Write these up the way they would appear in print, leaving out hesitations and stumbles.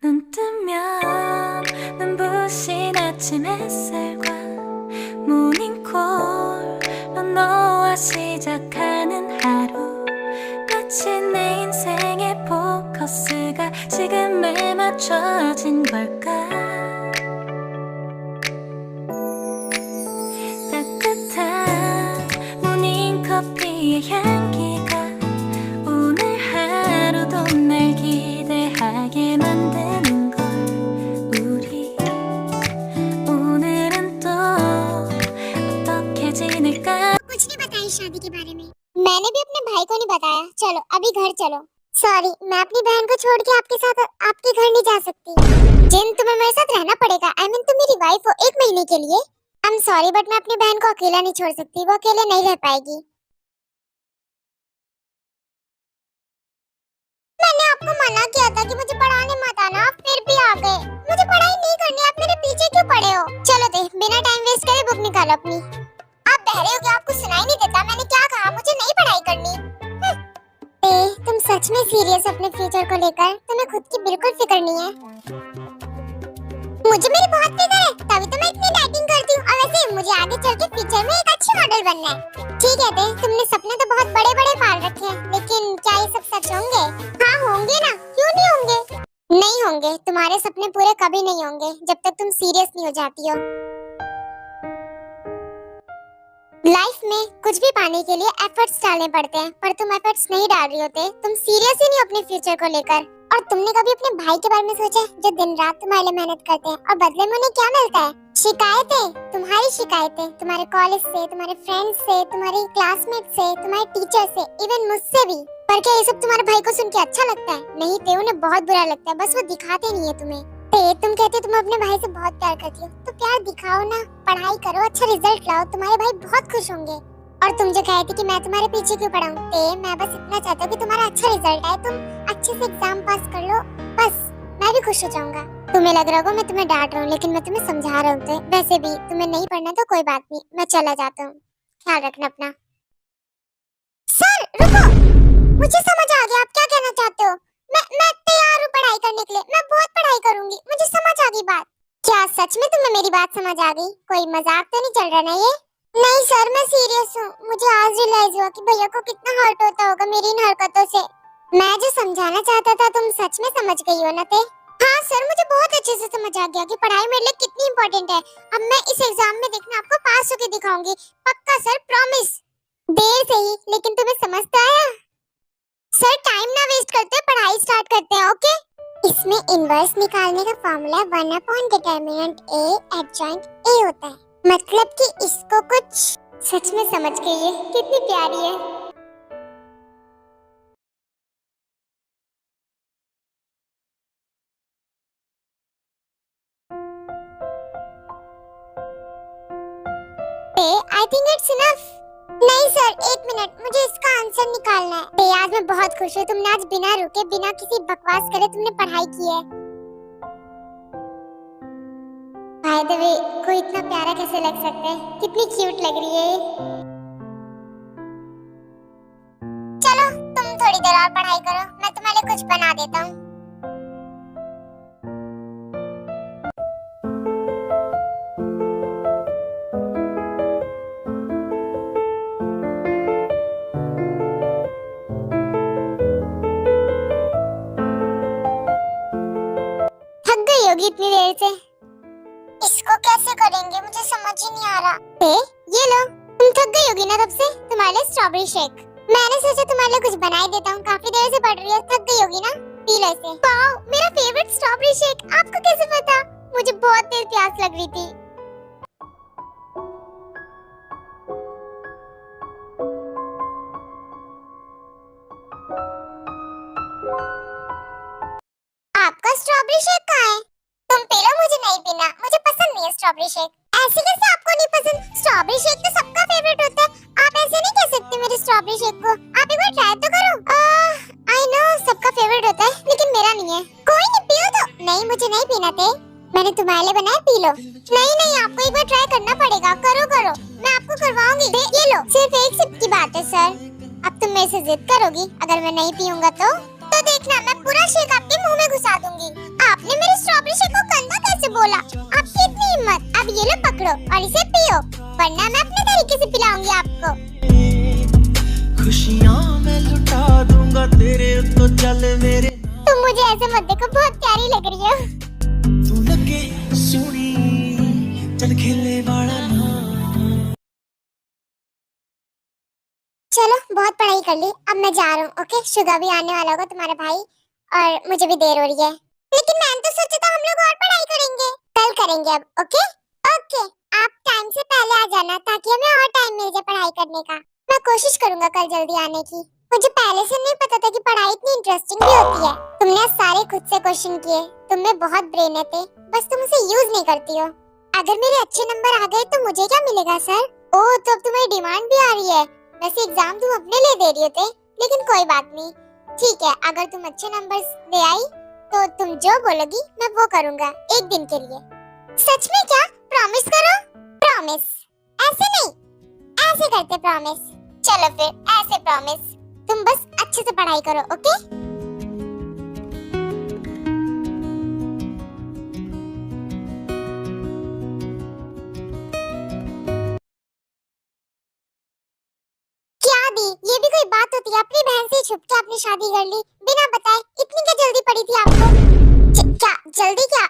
눈 뜨면 눈부신 아침 햇살과 모닝콜로 너와 시작하는 하루, 마치 내 인생의 포커스가 지금에 맞춰진 걸까. 따뜻한 모닝커피의 향기가 오늘 하루도 날 기대하게 만드는 걸. 우리 오늘은 또 어떻게 지낼까. कुछ नहीं बताई शादी के बारे में। मैंने भी अपने भाई को नहीं बताया। चलो अभी घर चलो। सॉरी, मैं अपनी बहन को छोड़ के आपके साथ आपके घर नहीं जा सकती। जिन, तुम्हें मेरे साथ रहना पड़ेगा। आई मीन तुम मेरी वाइफ हो 1 महीने के लिए। आई एम सॉरी बट मैं अपनी बहन को अकेला नहीं छोड़ सकती, वो अकेले नहीं रह पाएगी। मैंने आपको मना किया था कि मुझे पढ़ाने मत आना, आप फिर भी आ गए। मुझे पढ़ाई नहीं करनी, आप मेरे पीछे क्यों पड़े हो? चलो दे, बिना टाइम वेस्ट करे बुक निकालो अपनी। आप बहरे हो क्या? आपको सुनाई नहीं देता? मैंने क्या कहा? मुझे नहीं पढ़ाई करनी। तुम सच में सीरियस अपने फ्यूचर को लेकर? तुम्हें खुद की बिल्कुल फिक्र नहीं है। मुझे मेरी बहुत फिक्र है, तभी तो मैं इतनी डाइटिंग करती हूँ। और वैसे मुझे आगे चल के फ्यूचर में एक अच्छी मॉडल बनना है। ठीक है दे, तुमने सपने तो बहुत बड़े बड़े पाल रखे हैं, लेकिन क्या ये सब सच होंगे? हाँ होंगे ना, क्यों नहीं होंगे? नहीं होंगे, तुम्हारे सपने पूरे कभी नहीं होंगे जब तक तुम सीरियस नहीं हो जाती हो। लाइफ में कुछ भी पाने के लिए एफर्ट्स डालने पड़ते हैं, पर तुम एफर्ट्स नहीं डाल रही होते। तुम सीरियस ही नहीं हो अपने फ्यूचर को लेकर। और तुमने कभी अपने भाई के बारे में सोचा, जो दिन रात तुम्हारे लिए मेहनत करते हैं और बदले में उन्हें क्या मिलता है? शिकायतें, तुम्हारी शिकायतें, तुम्हारे कॉलेज से, तुम्हारे फ्रेंड्स से, तुम्हारी क्लासमेट से, तुम्हारे टीचर से, इवन मुझसे भी। पर क्या ये सब तुम्हारे भाई को सुन के अच्छा लगता है? नहीं ते, उन्हें बहुत बुरा लगता है, बस वो दिखाते नहीं है तुम्हें। तुम कहते तुम अपने भाई से बहुत प्यार करती हो, तो प्यार दिखाओ ना, पढ़ाई करो, अच्छा रिजल्ट लाओ, तुम्हारे भाई बहुत खुश होंगे। और तुम जो कहती कि मैं तुम्हारे पीछे क्यों पड़ा हूँ? मैं बस इतना चाहता हूँ कि तुम्हारा अच्छा रिजल्ट आए, तुम अच्छे से एग्जाम पास कर लो, बस मैं भी खुश हो जाऊंगा। तुम्हें लग रहा होगा मैं तुम्हें डांट रहा हूँ, लेकिन मैं तुम्हें समझा रहा हूँ। वैसे भी तुम्हें नहीं पढ़ना तो कोई बात नहीं, मैं चला जाता हूँ, ख्याल रखना अपना। सर रुको, मुझे समझ आ गया आप क्या कहना चाहते हो। मैं तैयार हूँ पढ़ाई करने के लिए, मैं बहुत पढ़ाई करूंगी, मुझे समझ आ गई बात। क्या सच में तुम्हें मेरी बात समझ आ गई? कोई मजाक तो नहीं चल रहा ना ये? नहीं सर, मैं सीरियस हूँ। मुझे आज रियलाइज हुआ कि भैया को कितना हर्ट होता होगा मेरी इन हरकतों से। मैं जो समझाना चाहता था तुम सच में समझ गई हो ना? हाँ सर, मुझे बहुत अच्छे से समझ आ गया कि पढ़ाई मेरे लिए कितनी इम्पोर्टेंट है। अब मैं इस एग्जाम में देखना आपको पास होके दिखाऊंगी, पक्का सर, प्रॉमिस। देर से ही, लेकिन तुम्हें समझ तो आया? सर टाइम ना वेस्ट करते, पढ़ाई स्टार्ट करते हैं, ओके? इसमें इनवर्स निकालने का formula 1 upon determinant A adjoint A होता है। मतलब कि इसको कुछ सच में समझ गई है, कितनी प्यारी है। I think it's enough. नहीं सर, 1 मिनट, मुझे इसका आंसर निकालना है। आज मैं बहुत खुश हूँ, तुमने आज बिना रुके, बिना किसी बकवास करे तुमने पढ़ाई की है। बाय द वे, कोई इतना प्यारा कैसे लग सकता है? कितनी क्यूट लग रही है। चलो तुम थोड़ी देर और पढ़ाई करो, मैं तुम्हारे लिए कुछ बना देता हूँ। होगी इतनी देर से, इसको कैसे करेंगे मुझे समझ ही नहीं आ रहा। ये लो, तुम थक गई होगी ना तब से, तुम्हारे लिए स्ट्रॉबेरी शेक। मैंने सोचा तुम्हारे लिए कुछ बना ही देता हूँ, काफी देर से पढ़ रही हो, थक गई होगी ना, पी लो इसे। वाओ, मेरा फेवरेट स्ट्रॉबेरी शेक। आपको कैसे पता? मुझे बहुत तेज प्यास लग रही थी। आपका स्ट्रॉबेरी शेक कहाँ है? तुम पी लो, मुझे नहीं पीना, मुझे पसंद नहीं है स्ट्रॉबेरी शेक। ऐसे कैसे आपको नहीं पसंद? स्ट्रॉबेरी शेक तो सबका फेवरेट होता है, आप ऐसे नहीं कह सकते मेरे स्ट्रॉबेरी शेक को। आप एक बार ट्राई तो करो। आई नो सबका फेवरेट होता है, लेकिन मेरा नहीं है। कोई नहीं, पियो तो। नहीं मुझे नहीं पीना थे, मैंने तुम्हारे लिए बनाया, पी लो। नहीं नहीं, आपको एक बार ट्राई करना पड़ेगा, करो करो, मैं आपको करवाऊंगी। ये लो, सिर्फ 1 सिप की बात है सर। अब तुम मेरे से जिद करोगी, अगर मैं नहीं पीऊंगा तो देखना मैं पूरा शेक आपके मुंह में घुसा दूंगी। आपने ऐसे मत देखो, बहुत प्यारी लग रही हो। तू लगे सोनी चल खेले वाला ना। चलो बहुत पढ़ाई कर ली, अब मैं जा रहा हूँ। ओके, शुगा भी आने वाला होगा, तुम्हारा भाई, और मुझे भी देर हो रही है। लेकिन मैंने तो सोचा था हम लोग और पढ़ाई करेंगे। कल करेंगे अब। ओके ओके, आप टाइम से पहले आ जाना ताकि हमें और टाइम मिल जाए पढ़ाई करने का। मैं कोशिश करूंगा कल जल्दी आने की। मुझे पहले से नहीं पता था कि पढ़ाई इतनी इंटरेस्टिंग भी होती है। तुमने सारे खुद से क्वेश्चन किए, तुम में बहुत ब्रेन है, बस तुम उसे यूज नहीं करती हो। अगर मेरे अच्छे नंबर आ गए तो मुझे क्या मिलेगा सर? ओह, तो अब तुम्हारी डिमांड भी आ रही है। वैसे एग्जाम तुम अपने लिए दे रही होते, लेकिन कोई बात नहीं। ठीक है, अगर तुम अच्छे नंबर्स ले आई तो तुम जो बोलोगी मैं वो करूंगा, एक दिन के लिए। सच में क्या? प्रॉमिस करो। प्रॉमिस ऐसे नहीं, ऐसे करते प्रॉमिस। चलो फिर ऐसे प्रॉमिस। तुम बस अच्छे से पढ़ाई करो। ओके? क्या दी, ये भी कोई बात होती है? अपनी बहन से छुप के अपनी शादी कर ली बिना बताए। इतनी क्या जल्दी पड़ी थी आपको? क्या जल्दी? क्या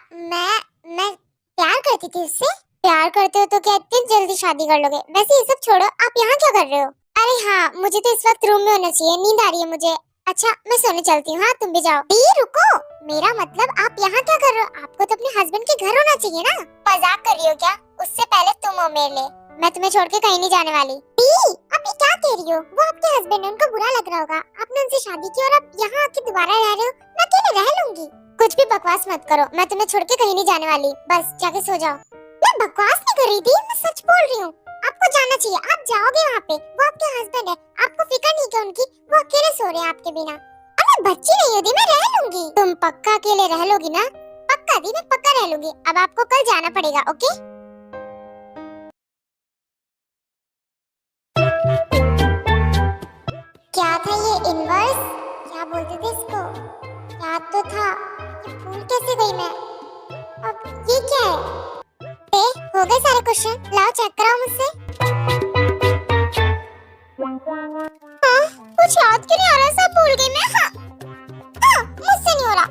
मैं प्यार करती थी उससे? प्यार करते हो तो क्या इतनी जल्दी शादी कर लोगे? वैसे ये सब छोड़ो, आप यहाँ क्या कर रहे हो? अरे हाँ, मुझे तो इस वक्त रूम में होना चाहिए, नींद आ रही है मुझे। अच्छा, मैं सोने चलती हूँ। हाँ, तुम भी जाओ। दी रुको, मेरा मतलब आप यहाँ क्या कर रहे हो? आपको तो अपने हस्बैंड के घर होना चाहिए ना। मजाक कर रही हो क्या? उससे पहले तुम हो मेरे लिए। मैं तुम्हें छोड़ के कहीं नहीं जाने वाली। दी, आप ये क्या कह रही हो? वो आपके हस्बैंड है, उनको बुरा लग रहा होगा। आपने उनसे शादी की और अब यहाँ आके दोबारा रह रहे हो। मैं अकेले रह लूंगी। कुछ भी बकवास मत करो, मैं तुम्हें छोड़ के कहीं नहीं जाने वाली। बस जाके सो जाओ। मैं बकवास नहीं कर रही थी, मैं सच बोल रही हूँ। आपको जाना चाहिए, आप जाओगे वहाँ पे। वो आपके हस्बैंड है, आपको फिक्र नहीं क्या उनकी? वो अकेले सो रहे हैं आपके बिना। अब मैं बच्ची नहीं होती, मैं रह लूंगी। तुम पक्का अकेले रह लोगी ना? पक्का दी, मैं पक्का रह लूंगी। अब आपको कल जाना पड़ेगा। ओके? क्या था ये इनवर्स? क्या बोलते थे इसको? याद तो था, ये भूल कैसे गई मैं? अब ये क्या है? हो गए सारे क्वेश्चन, लाओ चेक कराओ मुझसे। हाँ, कुछ याद क्यों नहीं आ रहा? सब भूल गई मैं। हाँ, मुझसे नहीं हो रहा।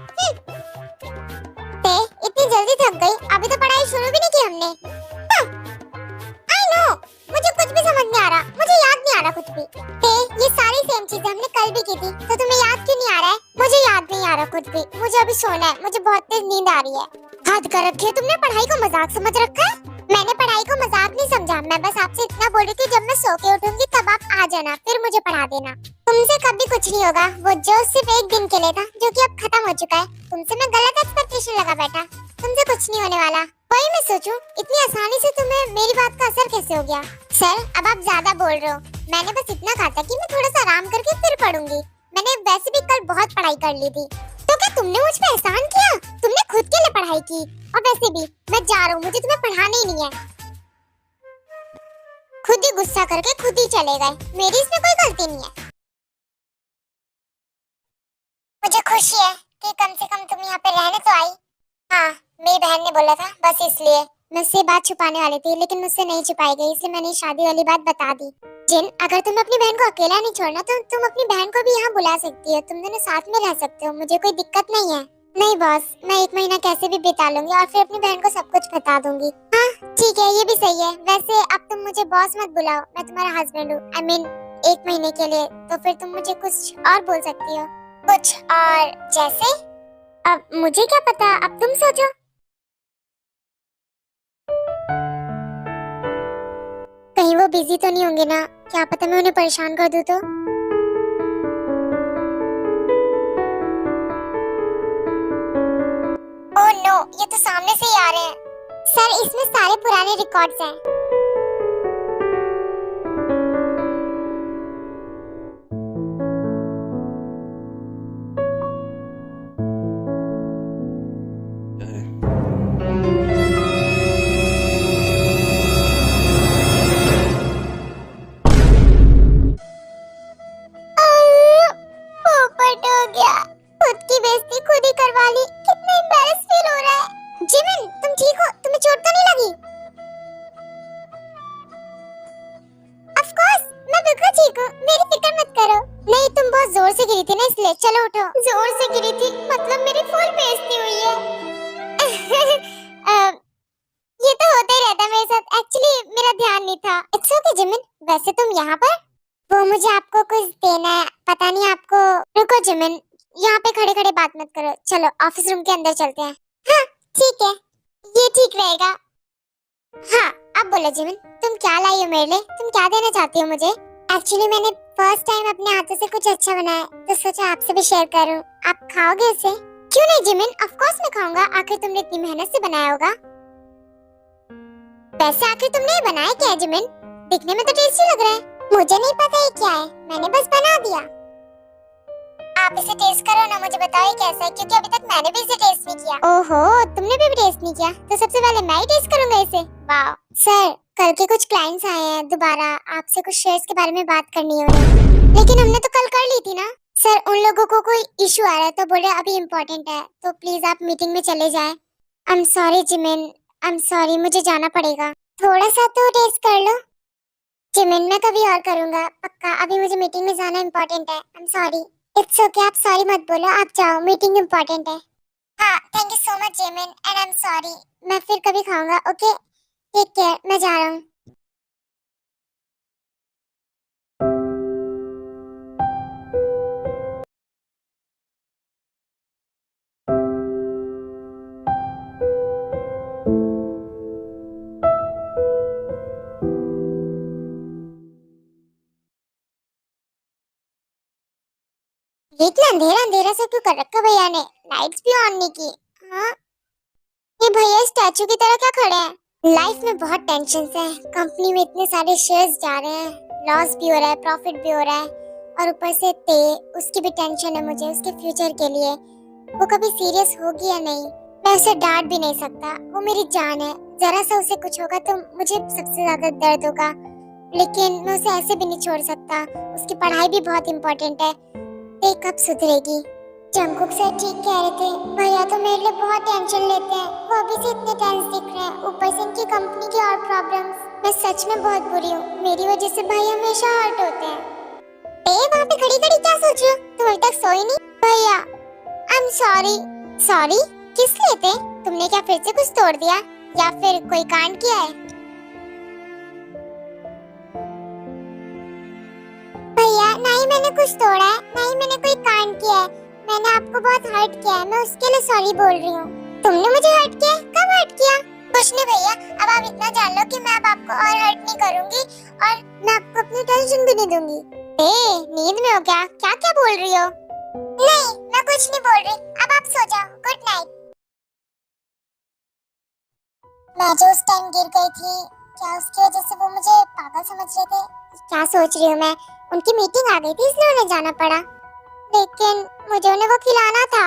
इतनी जल्दी थक गई, अभी तो पढ़ाई शुरू भी नहीं की हमने। आई नो, मुझे कुछ भी समझ नहीं आ रहा, मुझे याद नहीं आ रहा कुछ भी। ये सारी सेम चीजें हमने कल भी की थी, तो तुम्हें याद क्यों नहीं आ रहा है? मुझे याद नहीं आ रहा कुछ भी। मुझे अभी सोना है, मुझे बहुत तेज नींद आ रही है। हद कर रखी है तुमने, पढ़ाई को मजाक समझ रखा है। मैंने पढ़ाई को मजाक नहीं समझा, मैं बस आपसे इतना बोल रही थी जब मैं सो के उठूंगी तब आप आ जाना, फिर मुझे पढ़ा देना। तुमसे कभी कुछ नहीं होगा, वो जो सिर्फ एक दिन के लिए था, जो कि अब खत्म हो चुका है। तुमसे मैं गलत एक्सपेक्टेशन लगा बैठा, तुमसे कुछ नहीं होने वाला। वही मैं सोचूं, इतनी आसानी से तुम्हें मेरी बात का असर कैसे हो गया? सर, अब आप ज्यादा बोल रहे हो। मैंने बस इतना कहा था कि मैं थोड़ा सा आराम करके फिर पढ़ूंगी। मैंने वैसे भी कल बहुत पढ़ाई कर ली थी। तो क्या तुमने मुझ पे एहसान किया? तुमने खुद के लिए पढ़ाई की। और वैसे भी मैं जा रहा हूँ, मुझे तुम्हें पढ़ाना ही नहीं है। खुद ही गुस्सा करके खुद ही चले गए, मेरी इसमें कोई गलती नहीं है। मुझे खुशी है कि कम से कम तुम यहाँ पे रहने तो आई। हाँ, मेरी बहन ने बोला था, बस इसलिए। मुझसे बात छुपाने वाली थी, लेकिन मुझसे नहीं छुपाई गई, इसलिए मैंने शादी वाली बात बता दी। जिन, अगर तुम अपनी बहन को अकेला नहीं छोड़ना तो तुम अपनी बहन को भी यहाँ बुला सकती हो। तुम दोनों साथ में रह सकते हो, मुझे कोई दिक्कत नहीं है। नहीं बॉस, मैं 1 महीना कैसे भी बिता लूंगी और फिर अपनी बहन को सब कुछ बता दूंगी। हाँ ठीक है, ये भी सही है। वैसे अब तुम मुझे बॉस मत बुलाओ, मैं तुम्हारा हस्बैंड हूँ। I mean, 1 महीने के लिए, तो फिर तुम मुझे कुछ और बोल सकती हो। कुछ और जैसे? अब मुझे क्या पता, अब तुम सोचो। कहीं वो बिजी तो नहीं होंगे ना? क्या पता मैं उन्हें परेशान कर दूं तो? ओह नो, ये तो सामने से ही आ रहे हैं। सर, इसमें सारे पुराने रिकॉर्ड्स हैं। पोपट हो गया, खुद की बेइज्जती खुद ही करवा ली। कितना एम्बैरेस फील हो रहा है। जिमिन, तुम ठीक हो? तुम्हें चोट तो नहीं लगी? चलो उठो। जोर से गिरी थी, मतलब मेरी फुल बेइज्जती हुई है। ये तो होता ही रहता है मेरे साथ। एक्चुअली मेरा ध्यान नहीं था। It's okay Jimin. वैसे तुम यहाँ पर? वो मुझे आपको कुछ देना है, पता नहीं आपको। रुको जिमिन, यहाँ पे खड़े खड़े बात मत करो, चलो ऑफिस रूम के अंदर चलते हैं। हाँ ठीक है, ये ठीक रहेगा। हाँ अब बोलो जिमिन, तुम क्या लाई हो मेरे लिए? तुम क्या देना चाहती हो मुझे? एक्चुअली मैंने फर्स्ट टाइम अपने हाथों से कुछ अच्छा बनाया, तो सोचा आपसे भी शेयर करूं। आप खाओगे उसे? क्यों नहीं जिमिन, ऑफ कोर्स मैं खाऊंगा। आखिर तुमने इतनी मेहनत से बनाया होगा। वैसे आखिर तुमने ये बनाया क्या है जिमिन? दिखने में तो टेस्टी लग रहा है। मुझे नहीं पता ये क्या है, मैंने बस बना दिया। आप इसे टेस्ट करो ना, मुझे बताओ ये कैसा है, क्योंकि अभी तक मैंने भी इसे टेस्ट नहीं किया। ओहो, तुमने भी टेस्ट नहीं किया? तो सबसे पहले मैं ही टेस्ट करूंगा इसे। वाह सर, कल के कुछ क्लाइंट्स आए हैं, दोबारा आपसे कुछ शेयर्स के बारे में बात करनी है उन्हें। लेकिन हमने तो कल कर ली थी ना। सर उन लोगों को कोई इशू आ रहा है, तो बोले अभी इम्पोर्टेंट है, तो प्लीज आप मीटिंग में चले जाएं। I am sorry Jimin, I am sorry, मुझे जाना पड़ेगा। थोड़ा सा तो टेस्ट कर लो। जिमिन मैं कभी और करूंगा पक्का, अभी मुझे मीटिंग में जाना इम्पोर्टेंट है। I am sorry. It's okay, आप सॉरी मत बोलो, आप जाओ, मीटिंग इम्पोर्टेंट है। हाँ thank you so much Jimin, and I am sorry. मैं फिर कभी खाऊंगा। ओके टेक केयर, मैं जा रहा हूँ। ये क्या अंधेरा अंधेरा सा क्यों कर रखा भैया ने? लाइट्स भी ऑन नहीं की। हाँ ये भैया स्टैचू की तरह क्या खड़े हैं? लाइफ में बहुत टेंशन है, कंपनी में इतने सारे शेयर्स जा रहे हैं, लॉस भी हो रहा है, प्रॉफिट भी हो रहा है, और ऊपर से ते उसकी भी टेंशन है मुझे, उसके फ्यूचर के लिए। वो कभी सीरियस होगी या नहीं? मैं उसे डांट भी नहीं सकता, वो मेरी जान है। जरा सा उसे कुछ होगा तो मुझे सबसे ज्यादा दर्द होगा, लेकिन मैं उसे ऐसे भी नहीं छोड़ सकता। उसकी पढ़ाई भी बहुत इम्पोर्टेंट है। ते कब सुधरेगी? जंगकुक सर ठीक कह रहे थे, भैया तो मेरे लिए बहुत टेंशन लेते हैं। वो अभी से इतने टेंस दिख रहे हैं, ऊपर से इनकी कंपनी की और प्रॉब्लम्स। मैं सच में बहुत बुरी हूँ, मेरी वजह से भाई हमेशा हर्ट होते हैं। वहाँ पे खड़ी खड़ी क्या सोच रही हो? तुम अभी तक सोई नहीं? भैया आई एम सॉरी। सॉरी किस लिए थे? तुमने क्या फिर से कुछ तोड़ दिया या फिर कोई कांड किया है? भैया नहीं मैंने कुछ तोड़ा है, नहीं मैंने कोई कांड किया है। मैंने आपको बहुत हर्ट किया है, मैं उसके लिए सॉरी बोल रही हूँ। तुमने मुझे हर्ट किया? कब हर्ट किया? कुछ नहीं भैया, अब आप इतना जान लो कि मैं अब आपको और हर्ट नहीं करूंगी, और मैं आपको अपनी टेंशन भी नहीं दूंगी। नींद में हो क्या? क्या क्या बोल रही हो? नहीं मैं कुछ नहीं बोल रही, अब आप सो जाओ। Good night. मैं जो उस टाइम गिर गई थी, क्या उसकी वजह से वो मुझे पागल समझ रहे थे? क्या सोच रही हूँ मैं? उनकी मीटिंग आ गई थी इसलिए उन्हें जाना पड़ा, लेकिन मुझे उन्हें वो खिलाना था।